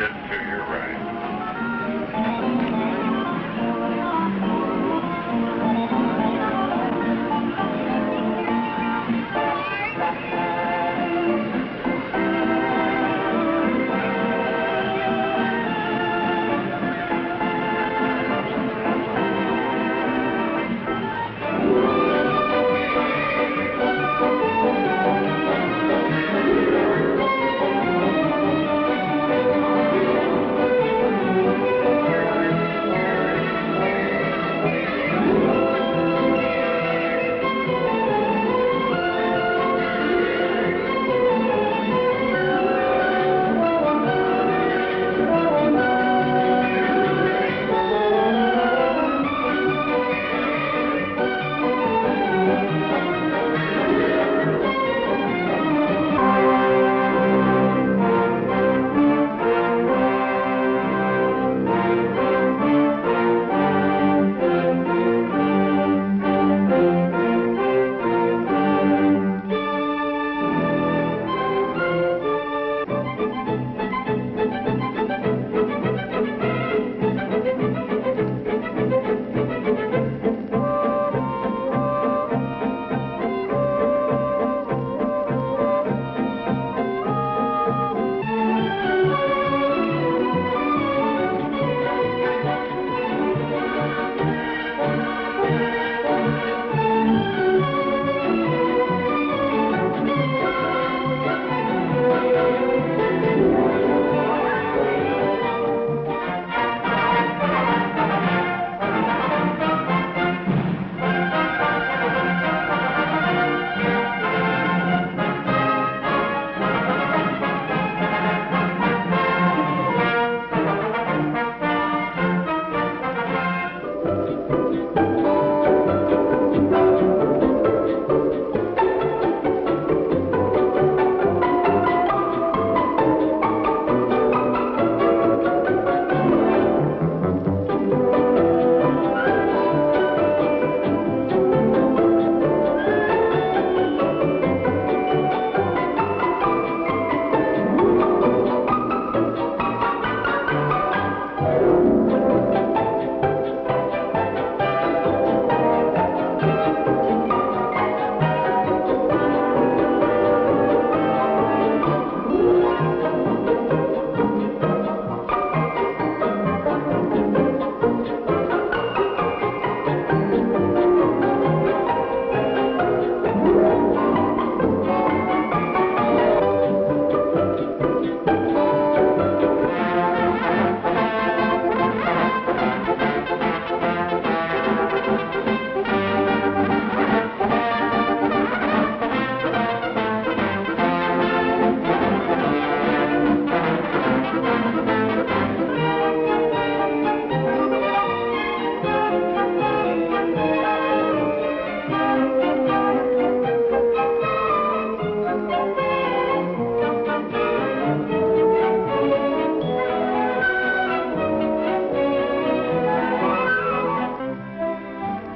dead to your right.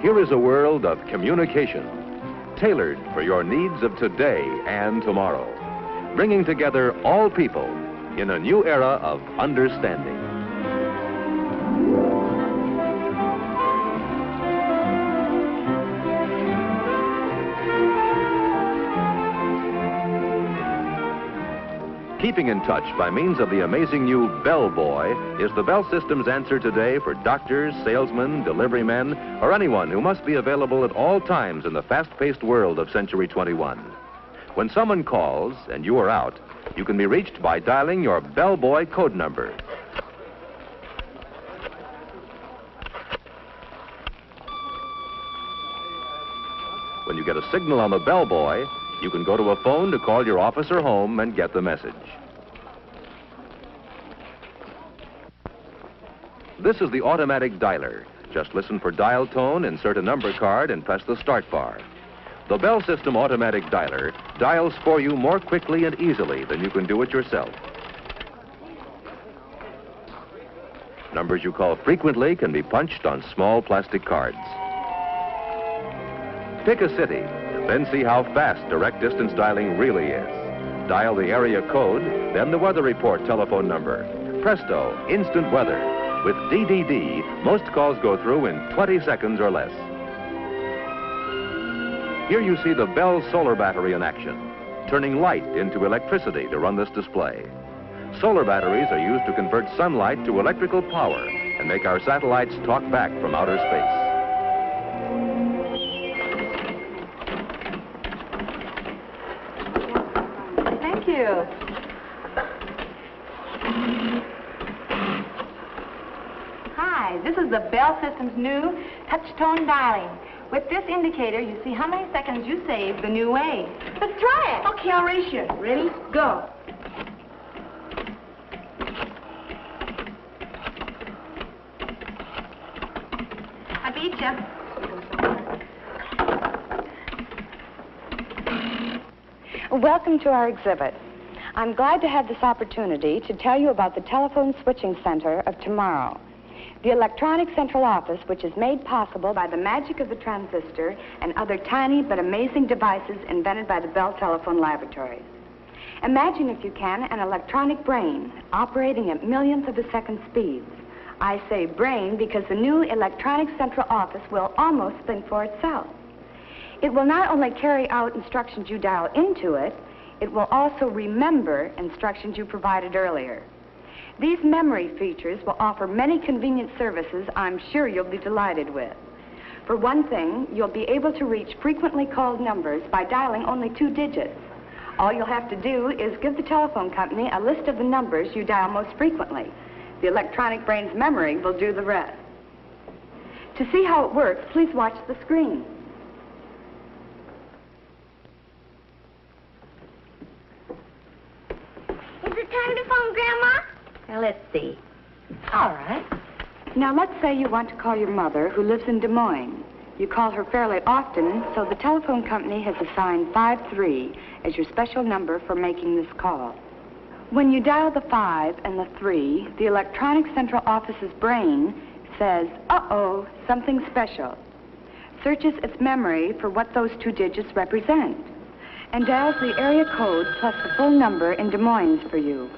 Here is a world of communication, tailored for your needs of today and tomorrow, bringing together all people in a new era of understanding. Keeping in touch by means of the amazing new Bell Boy is the Bell System's answer today for doctors, salesmen, delivery men, or anyone who must be available at all times in the fast-paced world of Century 21. When someone calls and you are out, you can be reached by dialing your Bell Boy code number. When you get a signal on the Bell Boy, you can go to a phone to call your office or home and get the message. This is the automatic dialer. Just listen for dial tone, insert a number card, and press the start bar. The Bell System automatic dialer dials for you more quickly and easily than you can do it yourself. Numbers you call frequently can be punched on small plastic cards. Pick a city, then see how fast direct distance dialing really is. Dial the area code, then the weather report telephone number. Presto, instant weather. With DDD, most calls go through in 20 seconds or less. Here you see the Bell solar battery in action, turning light into electricity to run this display. Solar batteries are used to convert sunlight to electrical power and make our satellites talk back from outer space. Thank you. Hi, this is the Bell System's new touch-tone dialing. With this indicator, you see how many seconds you save the new way. Let's try it. Okay, I'll race you. Ready? Go. I beat you. Welcome to our exhibit. I'm glad to have this opportunity to tell you about the telephone switching center of tomorrow. The electronic central office, which is made possible by the magic of the transistor and other tiny but amazing devices invented by the Bell Telephone Laboratories. Imagine, if you can, an electronic brain operating at millions of a second speeds. I say brain because the new electronic central office will almost think for itself. It will not only carry out instructions you dial into it, it will also remember instructions you provided earlier. These memory features will offer many convenient services I'm sure you'll be delighted with. For one thing, you'll be able to reach frequently called numbers by dialing only 2 digits. All you'll have to do is give the telephone company a list of the numbers you dial most frequently. The electronic brain's memory will do the rest. To see how it works, please watch the screen. Is it time to phone Grandma? Now, let's see. All right. Now, let's say you want to call your mother, who lives in Des Moines. You call her fairly often, so the telephone company has assigned 53 as your special number for making this call. When you dial the 5 and the 3, the electronic central office's brain says, uh-oh, something special, searches its memory for what those 2 digits represent, and dials the area code plus the full number in Des Moines for you.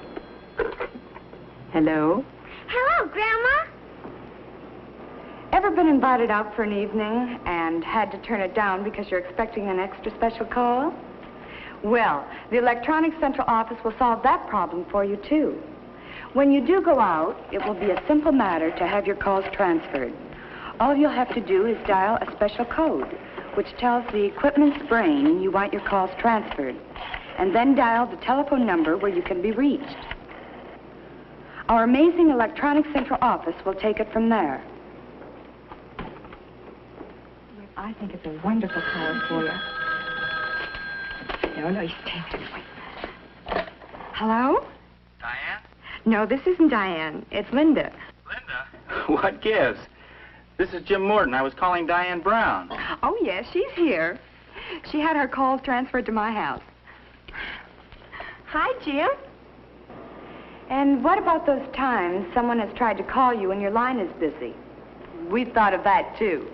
Hello? Hello, Grandma. Ever been invited out for an evening and had to turn it down because you're expecting an extra special call? Well, the electronic central office will solve that problem for you, too. When you do go out, it will be a simple matter to have your calls transferred. All you'll have to do is dial a special code, which tells the equipment's brain you want your calls transferred, and then dial the telephone number where you can be reached. Our amazing electronic central office will take it from there. I think it's a wonderful call for you. No, you stay there. Wait. Hello? Diane? No, this isn't Diane. It's Linda. Linda? What gives? This is Jim Morton. I was calling Diane Brown. Oh, yes, she's here. She had her calls transferred to my house. Hi, Jim. And what about those times someone has tried to call you and your line is busy? We've thought of that, too.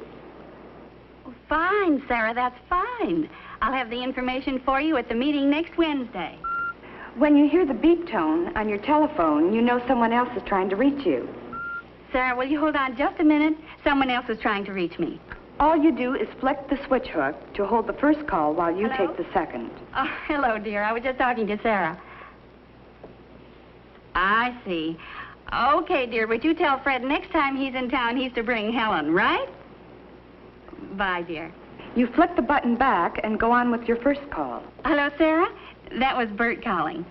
Fine, Sarah, that's fine. I'll have the information for you at the meeting next Wednesday. When you hear the beep tone on your telephone, you know someone else is trying to reach you. Sarah, will you hold on just a minute? Someone else is trying to reach me. All you do is flick the switch hook to hold the first call while you Hello? take the second. Oh, hello, dear. I was just talking to Sarah. I see. Okay, dear, but you tell Fred next time he's in town he's to bring Helen, right? Bye, dear. You flick the button back and go on with your first call. Hello, Sarah? That was Bert calling.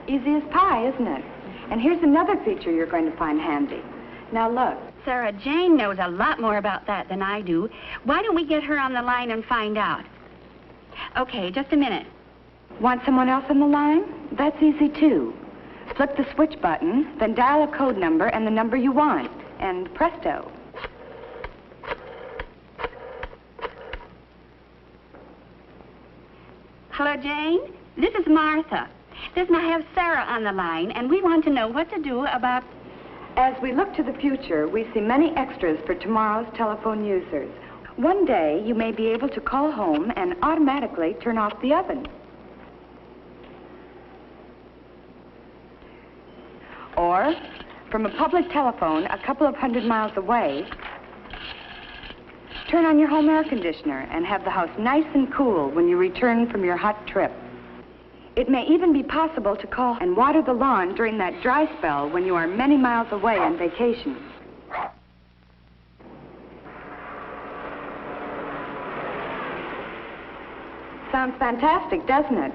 Easy as pie, isn't it? And here's another feature you're going to find handy. Now look. Sarah, Jane knows a lot more about that than I do. Why don't we get her on the line and find out? Okay, just a minute. Want someone else on the line? That's easy, too. Flip the switch button, then dial a code number and the number you want, and presto. Hello, Jane? This is Martha. Listen, I have Sarah on the line, and we want to know what to do about... As we look to the future, we see many extras for tomorrow's telephone users. One day, you may be able to call home and automatically turn off the oven. Or from a public telephone a couple of 100 miles away, turn on your home air conditioner and have the house nice and cool when you return from your hot trip. It may even be possible to call and water the lawn during that dry spell when you are many miles away on vacation. Sounds fantastic, doesn't it?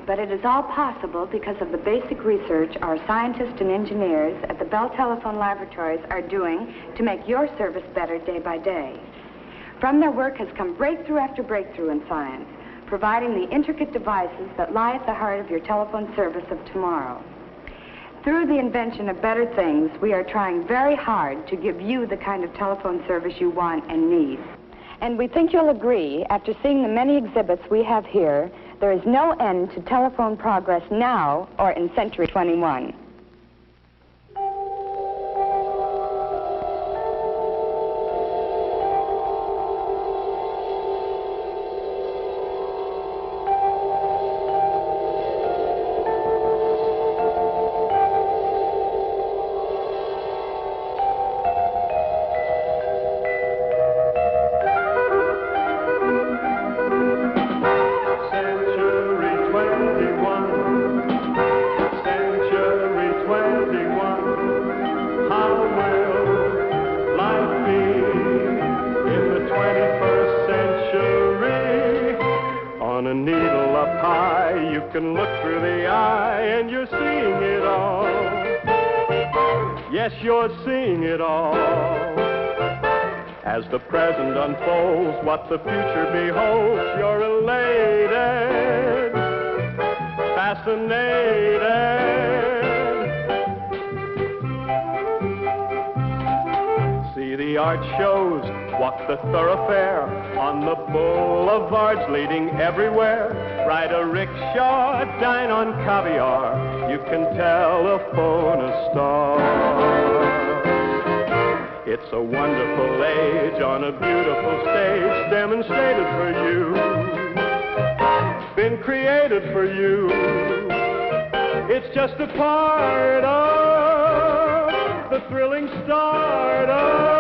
But it is all possible because of the basic research our scientists and engineers at the Bell Telephone Laboratories are doing to make your service better day by day. From their work has come breakthrough after breakthrough in science, providing the intricate devices that lie at the heart of your telephone service of tomorrow. Through the invention of better things, we are trying very hard to give you the kind of telephone service you want and need. And we think you'll agree, after seeing the many exhibits we have here, there is no end to telephone progress now or in Century 21. As the present unfolds, what the future beholds, you're elated, fascinated. See the art shows, walk the thoroughfare, on the boulevards leading everywhere. Ride a rickshaw, dine on caviar, you can telephone a star. It's a wonderful age on a beautiful stage, demonstrated for you, been created for you. It's just a part of the thrilling start of